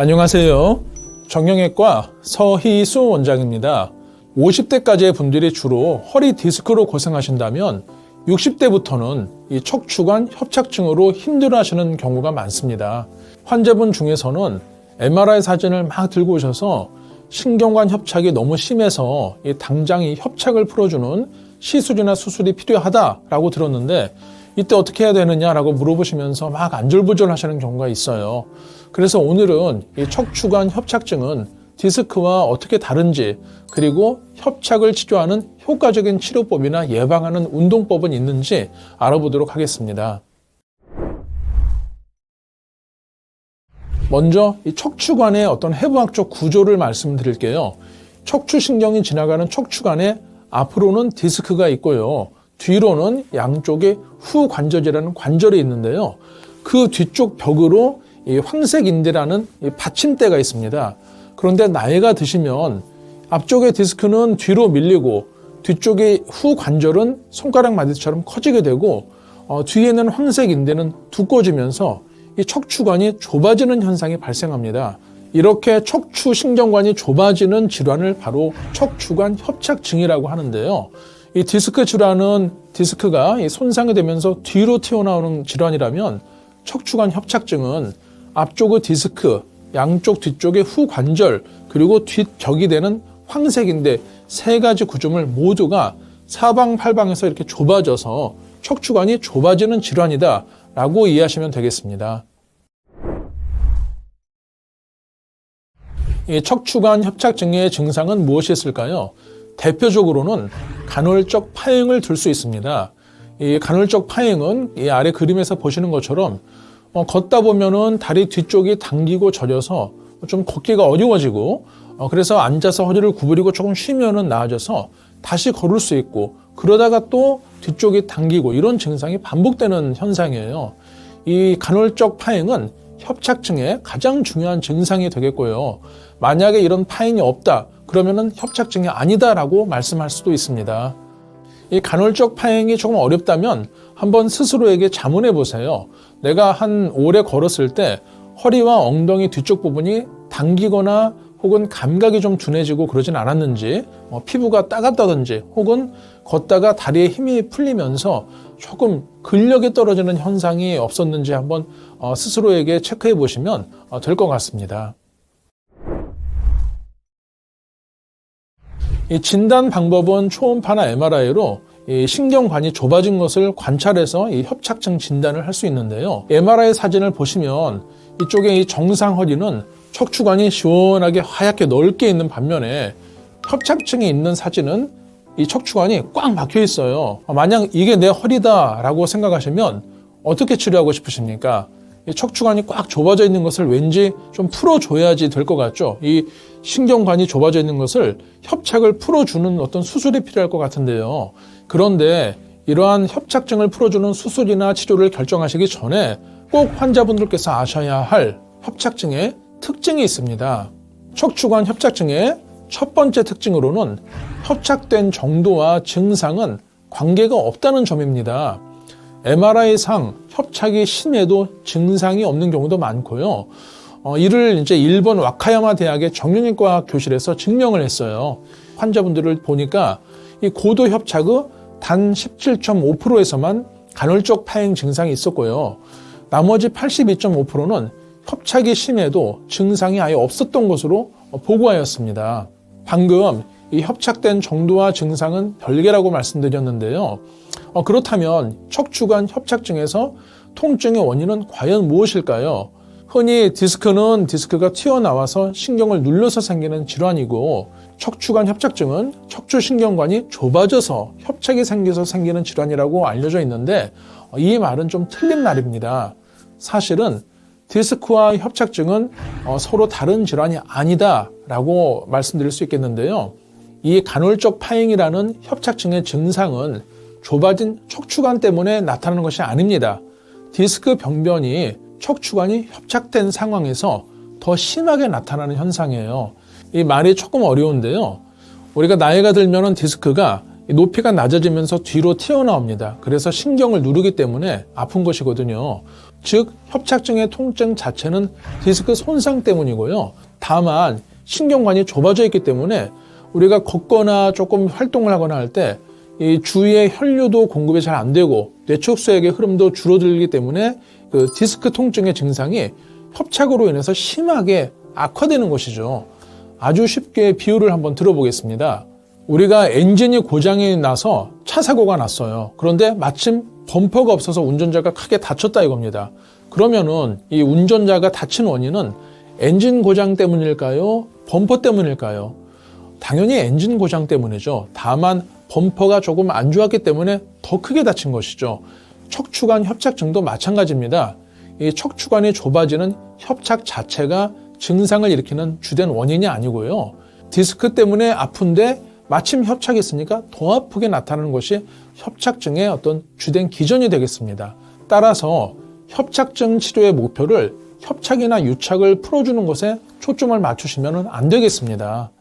안녕하세요. 정형외과 서희수 원장입니다. 50대까지의 분들이 주로 허리 디스크로 고생하신다면 60대부터는 이 척추관 협착증으로 힘들어하시는 경우가 많습니다. 환자분 중에서는 MRI 사진을 막 들고 오셔서 신경관 협착이 너무 심해서 당장 이 협착을 풀어주는 시술이나 수술이 필요하다라고 들었는데 이때 어떻게 해야 되느냐라고 물어보시면서 막 안절부절 하시는 경우가 있어요. 그래서 오늘은 이 척추관 협착증은 디스크와 어떻게 다른지, 그리고 협착을 치료하는 효과적인 치료법이나 예방하는 운동법은 있는지 알아보도록 하겠습니다. 먼저 이 척추관의 어떤 해부학적 구조를 말씀드릴게요. 척추신경이 지나가는 척추관에 앞으로는 디스크가 있고요. 뒤로는 양쪽에 후관절이라는 관절이 있는데요. 그 뒤쪽 벽으로 이 황색인대라는 이 받침대가 있습니다. 그런데 나이가 드시면 앞쪽의 디스크는 뒤로 밀리고 뒤쪽의 후관절은 손가락 마디처럼 커지게 되고 뒤에는 황색인대는 두꺼워지면서 이 척추관이 좁아지는 현상이 발생합니다. 이렇게 척추신경관이 좁아지는 질환을 바로 척추관 협착증이라고 하는데요. 이 디스크 질환은 디스크가 손상이 되면서 뒤로 튀어나오는 질환이라면 척추관 협착증은 앞쪽의 디스크, 양쪽 뒤쪽의 후관절, 그리고 뒷벽이 되는 황색인대 세 가지 구조물 모두가 사방팔방에서 이렇게 좁아져서 척추관이 좁아지는 질환이다 라고 이해하시면 되겠습니다. 이 척추관 협착증의 증상은 무엇이 있을까요? 대표적으로는 간헐적 파행을 들 수 있습니다. 이 간헐적 파행은 이 아래 그림에서 보시는 것처럼 걷다 보면은 다리 뒤쪽이 당기고 저려서 좀 걷기가 어려워지고 그래서 앉아서 허리를 구부리고 조금 쉬면은 나아져서 다시 걸을 수 있고 그러다가 또 뒤쪽이 당기고 이런 증상이 반복되는 현상이에요. 이 간헐적 파행은 협착증의 가장 중요한 증상이 되겠고요. 만약에 이런 파행이 없다 그러면은 협착증이 아니다라고 말씀할 수도 있습니다. 이 간헐적 파행이 조금 어렵다면 한번 스스로에게 자문해 보세요. 내가 한 오래 걸었을 때 허리와 엉덩이 뒤쪽 부분이 당기거나 혹은 감각이 좀 둔해지고 그러진 않았는지, 피부가 따갑다든지 혹은 걷다가 다리에 힘이 풀리면서 조금 근력이 떨어지는 현상이 없었는지 한번 스스로에게 체크해 보시면 될 것 같습니다. 이 진단 방법은 초음파나 MRI로 이 신경관이 좁아진 것을 관찰해서 이 협착증 진단을 할 수 있는데요. MRI 사진을 보시면 이쪽에 이 정상 허리는 척추관이 시원하게 하얗게 넓게 있는 반면에 협착증이 있는 사진은 이 척추관이 꽉 막혀 있어요. 만약 이게 내 허리다라고 생각하시면 어떻게 치료하고 싶으십니까? 이 척추관이 꽉 좁아져 있는 것을 왠지 좀 풀어줘야지 될 것 같죠? 이 신경관이 좁아져 있는 것을 협착을 풀어주는 어떤 수술이 필요할 것 같은데요. 그런데 이러한 협착증을 풀어주는 수술이나 치료를 결정하시기 전에 꼭 환자분들께서 아셔야 할 협착증의 특징이 있습니다. 척추관 협착증의 첫 번째 특징으로는 협착된 정도와 증상은 관계가 없다는 점입니다. MRI상 협착이 심해도 증상이 없는 경우도 많고요. 이를 이제 일본 와카야마 대학의 정형외과 교실에서 증명을 했어요. 환자분들을 보니까 이 고도 협착의 단 17.5%에서만 간헐적 파행 증상이 있었고요. 나머지 82.5%는 협착이 심해도 증상이 아예 없었던 것으로 보고하였습니다. 방금 이 협착된 정도와 증상은 별개라고 말씀드렸는데요. 그렇다면 척추관 협착증에서 통증의 원인은 과연 무엇일까요? 흔히 디스크는 디스크가 튀어나와서 신경을 눌러서 생기는 질환이고 척추관 협착증은 척추신경관이 좁아져서 협착이 생겨서 생기는 질환이라고 알려져 있는데 이 말은 좀 틀린 말입니다. 사실은 디스크와 협착증은 서로 다른 질환이 아니다라고 말씀드릴 수 있겠는데요. 이 간헐적 파행이라는 협착증의 증상은 좁아진 척추관 때문에 나타나는 것이 아닙니다. 디스크 병변이 척추관이 협착된 상황에서 더 심하게 나타나는 현상이에요. 이 말이 조금 어려운데요. 우리가 나이가 들면 디스크가 높이가 낮아지면서 뒤로 튀어나옵니다. 그래서 신경을 누르기 때문에 아픈 것이거든요. 즉 협착증의 통증 자체는 디스크 손상 때문이고요. 다만 신경관이 좁아져 있기 때문에 우리가 걷거나 조금 활동을 하거나 할 때 이 주위에 혈류도 공급이 잘 안 되고 뇌촉수액의 흐름도 줄어들기 때문에 그 디스크 통증의 증상이 협착으로 인해서 심하게 악화되는 것이죠. 아주 쉽게 비유를 한번 들어보겠습니다. 우리가 엔진이 고장이 나서 차 사고가 났어요. 그런데 마침 범퍼가 없어서 운전자가 크게 다쳤다 이겁니다. 그러면은 이 운전자가 다친 원인은 엔진 고장 때문일까요? 범퍼 때문일까요? 당연히 엔진 고장 때문이죠. 다만 범퍼가 조금 안 좋았기 때문에 더 크게 다친 것이죠. 척추관 협착증도 마찬가지입니다. 이 척추관이 좁아지는 협착 자체가 증상을 일으키는 주된 원인이 아니고요. 디스크 때문에 아픈데 마침 협착이 있으니까 더 아프게 나타나는 것이 협착증의 어떤 주된 기전이 되겠습니다. 따라서 협착증 치료의 목표를 협착이나 유착을 풀어주는 것에 초점을 맞추시면 안 되겠습니다.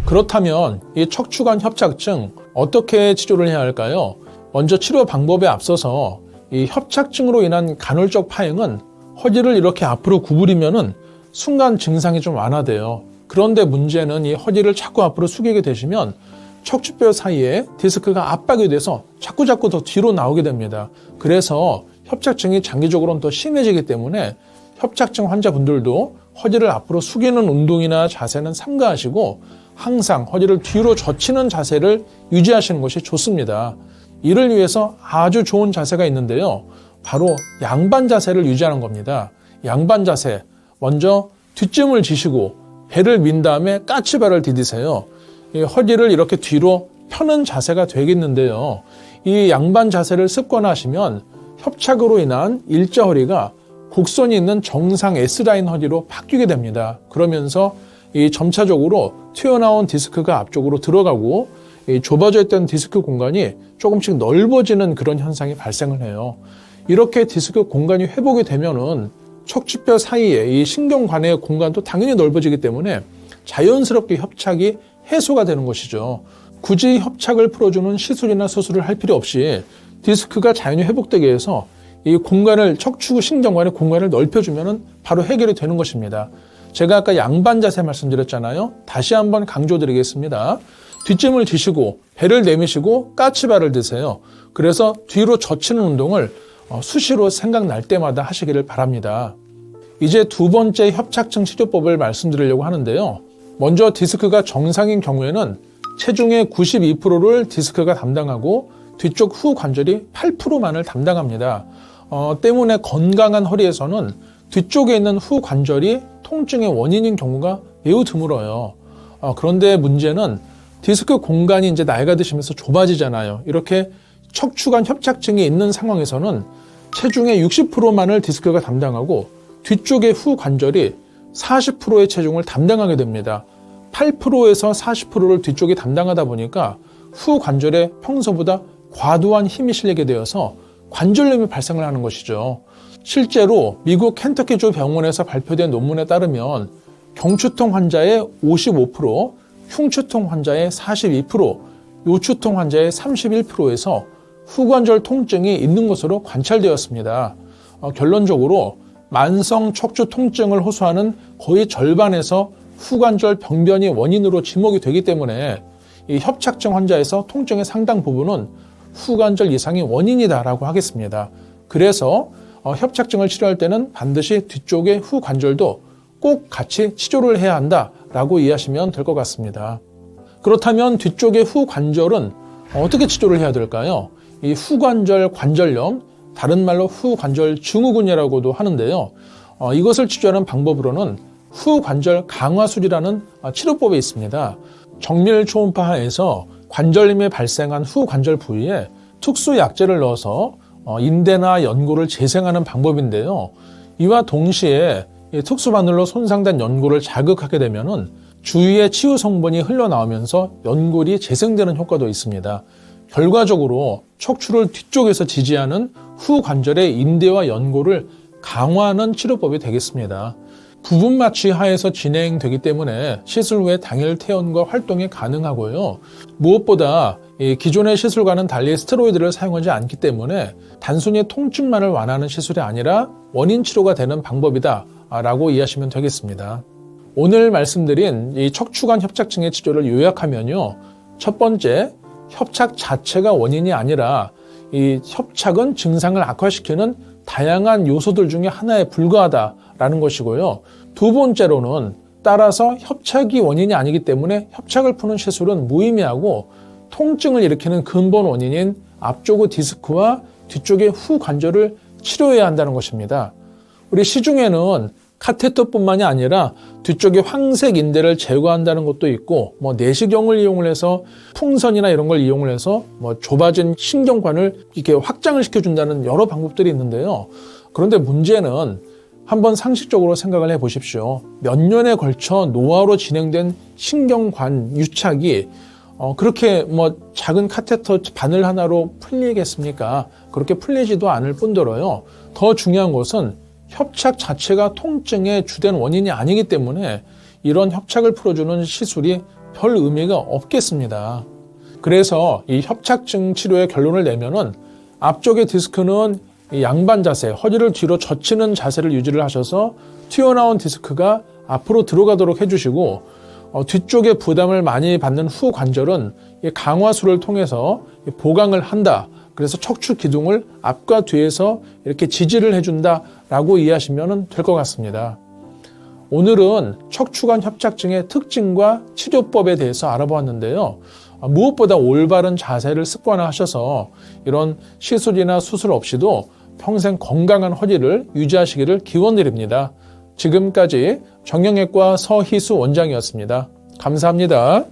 그렇다면 이 척추관 협착증 어떻게 치료를 해야 할까요? 먼저 치료 방법에 앞서서 이 협착증으로 인한 간헐적 파행은 허리를 이렇게 앞으로 구부리면은 순간 증상이 좀 완화돼요. 그런데 문제는 이 허리를 자꾸 앞으로 숙이게 되시면 척추뼈 사이에 디스크가 압박이 돼서 자꾸 더 뒤로 나오게 됩니다. 그래서 협착증이 장기적으로는 더 심해지기 때문에 협착증 환자분들도 허리를 앞으로 숙이는 운동이나 자세는 삼가하시고 항상 허리를 뒤로 젖히는 자세를 유지하시는 것이 좋습니다. 이를 위해서 아주 좋은 자세가 있는데요. 바로 양반 자세를 유지하는 겁니다. 양반 자세, 먼저 뒷짐을 지시고 배를 민 다음에 까치발을 디디세요. 이 허리를 이렇게 뒤로 펴는 자세가 되겠는데요. 이 양반 자세를 습관화하시면 협착으로 인한 일자 허리가 곡선이 있는 정상 S라인 허리로 바뀌게 됩니다. 그러면서 이 점차적으로 튀어나온 디스크가 앞쪽으로 들어가고 이 좁아져 있던 디스크 공간이 조금씩 넓어지는 그런 현상이 발생을 해요. 이렇게 디스크 공간이 회복이 되면은 척추뼈 사이에 이 신경관의 공간도 당연히 넓어지기 때문에 자연스럽게 협착이 해소가 되는 것이죠. 굳이 협착을 풀어주는 시술이나 수술을 할 필요 없이 디스크가 자연히 회복되게 해서 이 공간을 척추 신경관의 공간을 넓혀주면 바로 해결이 되는 것입니다. 제가 아까 양반 자세 말씀드렸잖아요. 다시 한번 강조드리겠습니다. 뒷짐을 지시고 배를 내미시고 까치발을 드세요. 그래서 뒤로 젖히는 운동을 수시로 생각날 때마다 하시기를 바랍니다. 이제 두 번째 협착증 치료법을 말씀드리려고 하는데요. 먼저 디스크가 정상인 경우에는 체중의 92%를 디스크가 담당하고 뒤쪽 후 관절이 8%만을 담당합니다. 때문에 건강한 허리에서는 뒤쪽에 있는 후 관절이 통증의 원인인 경우가 매우 드물어요. 그런데 문제는 디스크 공간이 이제 나이가 드시면서 좁아지잖아요. 이렇게 척추관 협착증이 있는 상황에서는 체중의 60%만을 디스크가 담당하고 뒤쪽의 후 관절이 40%의 체중을 담당하게 됩니다. 8%에서 40%를 뒤쪽이 담당하다 보니까 후 관절에 평소보다 과도한 힘이 실리게 되어서 관절염이 발생을 하는 것이죠. 실제로 미국 켄터키주 병원에서 발표된 논문에 따르면 경추통 환자의 55%, 흉추통 환자의 42%, 요추통 환자의 31%에서 후관절 통증이 있는 것으로 관찰되었습니다. 결론적으로 만성 척추 통증을 호소하는 거의 절반에서 후관절 병변이 원인으로 지목이 되기 때문에 이 협착증 환자에서 통증의 상당 부분은 후관절 이상이 원인이다라고 하겠습니다. 그래서 협착증을 치료할 때는 반드시 뒤쪽의 후관절도 꼭 같이 치료를 해야 한다라고 이해하시면 될 것 같습니다. 그렇다면 뒤쪽의 후관절은 어떻게 치료를 해야 될까요? 이 후관절 관절염, 다른 말로 후관절 증후군이라고도 하는데요. 이것을 치료하는 방법으로는 후관절 강화술이라는 치료법이 있습니다. 정밀 초음파 하에서 관절염이 발생한 후관절 부위에 특수 약재를 넣어서 인대나 연골을 재생하는 방법인데요. 이와 동시에 특수 바늘로 손상된 연골을 자극하게 되면은 주위의 치유 성분이 흘러나오면서 연골이 재생되는 효과도 있습니다. 결과적으로 척추를 뒤쪽에서 지지하는 후관절의 인대와 연골을 강화하는 치료법이 되겠습니다. 부분 마취 하에서 진행되기 때문에 시술 후에 당일 퇴원과 활동이 가능하고요. 무엇보다 이 기존의 시술과는 달리 스테로이드를 사용하지 않기 때문에 단순히 통증만을 완화하는 시술이 아니라 원인 치료가 되는 방법이다 라고 이해하시면 되겠습니다. 오늘 말씀드린 이 척추관 협착증의 치료를 요약하면요. 첫 번째, 협착 자체가 원인이 아니라 이 협착은 증상을 악화시키는 다양한 요소들 중에 하나에 불과하다라는 것이고요. 두 번째로는 따라서 협착이 원인이 아니기 때문에 협착을 푸는 시술은 무의미하고 통증을 일으키는 근본 원인인 앞쪽의 디스크와 뒤쪽의 후 관절을 치료해야 한다는 것입니다. 우리 시중에는 카테터뿐만이 아니라 뒤쪽의 황색 인대를 제거한다는 것도 있고 내시경을 이용을 해서 풍선이나 이런 걸 이용을 해서 좁아진 신경관을 이렇게 확장을 시켜준다는 여러 방법들이 있는데요. 그런데 문제는 한번 상식적으로 생각을 해 보십시오. 몇 년에 걸쳐 노화로 진행된 신경관 유착이 그렇게 작은 카테터 바늘 하나로 풀리겠습니까? 그렇게 풀리지도 않을 뿐더러요. 더 중요한 것은 협착 자체가 통증의 주된 원인이 아니기 때문에 이런 협착을 풀어주는 시술이 별 의미가 없겠습니다. 그래서 이 협착증 치료의 결론을 내면은 앞쪽의 디스크는 양반 자세, 허리를 뒤로 젖히는 자세를 유지를 하셔서 튀어나온 디스크가 앞으로 들어가도록 해주시고 뒤쪽에 부담을 많이 받는 후 관절은 강화술을 통해서 보강을 한다. 그래서 척추 기둥을 앞과 뒤에서 이렇게 지지를 해준다라고 이해하시면 될 것 같습니다. 오늘은 척추관 협착증의 특징과 치료법에 대해서 알아보았는데요. 무엇보다 올바른 자세를 습관화하셔서 이런 시술이나 수술 없이도 평생 건강한 허리를 유지하시기를 기원드립니다. 지금까지 정형외과 서희수 원장이었습니다. 감사합니다.